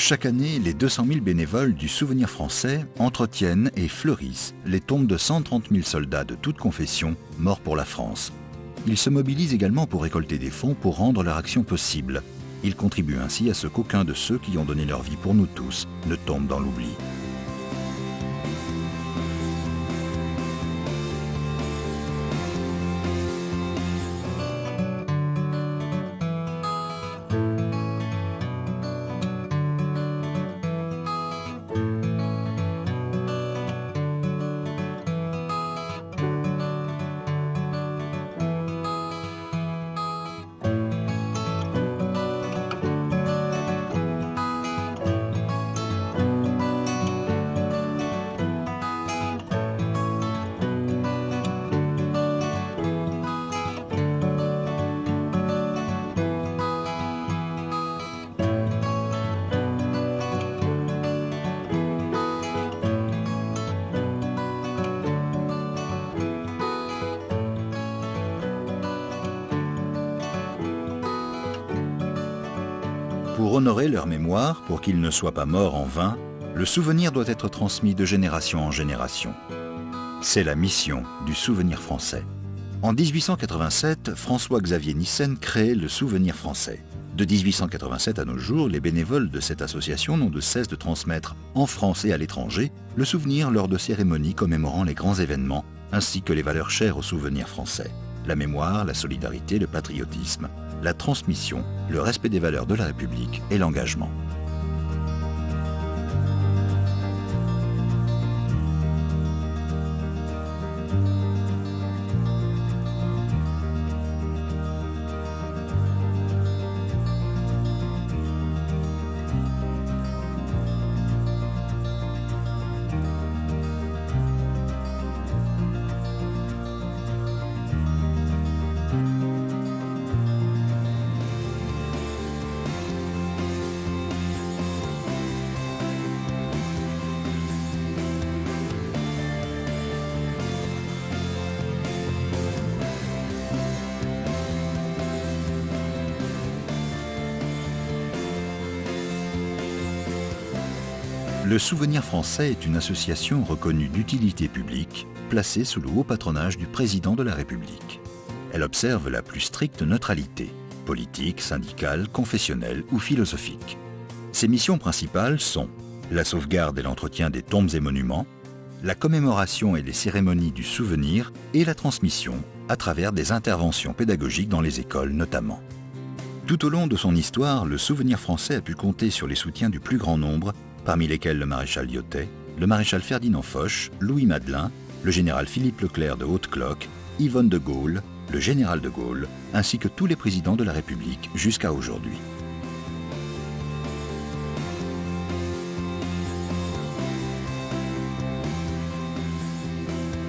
Chaque année, les 200 000 bénévoles du Souvenir français entretiennent et fleurissent les tombes de 130 000 soldats de toute confession morts pour la France. Ils se mobilisent également pour récolter des fonds pour rendre leur action possible. Ils contribuent ainsi à ce qu'aucun de ceux qui ont donné leur vie pour nous tous ne tombe dans l'oubli. Pour honorer leur mémoire, pour qu'ils ne soient pas morts en vain, le souvenir doit être transmis de génération en génération. C'est la mission du Souvenir français. En 1887, François-Xavier Nyssen crée le Souvenir français. De 1887 à nos jours, les bénévoles de cette association n'ont de cesse de transmettre, en France et à l'étranger, le souvenir lors de cérémonies commémorant les grands événements, ainsi que les valeurs chères au Souvenir français. La mémoire, la solidarité, le patriotisme, la transmission, le respect des valeurs de la République et l'engagement. Le Souvenir français est une association reconnue d'utilité publique, placée sous le haut patronage du président de la République. Elle observe la plus stricte neutralité, politique, syndicale, confessionnelle ou philosophique. Ses missions principales sont la sauvegarde et l'entretien des tombes et monuments, la commémoration et les cérémonies du souvenir et la transmission à travers des interventions pédagogiques dans les écoles notamment. Tout au long de son histoire, le Souvenir français a pu compter sur les soutiens du plus grand nombre, parmi lesquels le maréchal Lyautey, le maréchal Ferdinand Foch, Louis Madelin, le général Philippe Leclerc de Haute-Cloque, Yvonne de Gaulle, le général de Gaulle, ainsi que tous les présidents de la République jusqu'à aujourd'hui.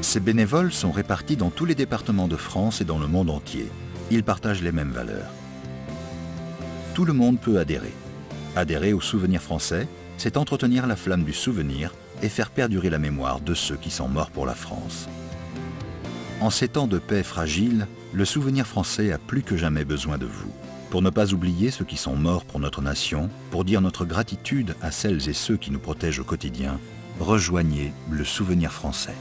Ces bénévoles sont répartis dans tous les départements de France et dans le monde entier. Ils partagent les mêmes valeurs. Tout le monde peut adhérer. Adhérer au Souvenir français, c'est entretenir la flamme du souvenir et faire perdurer la mémoire de ceux qui sont morts pour la France. En ces temps de paix fragile, le Souvenir français a plus que jamais besoin de vous. Pour ne pas oublier ceux qui sont morts pour notre nation, pour dire notre gratitude à celles et ceux qui nous protègent au quotidien, rejoignez le Souvenir français.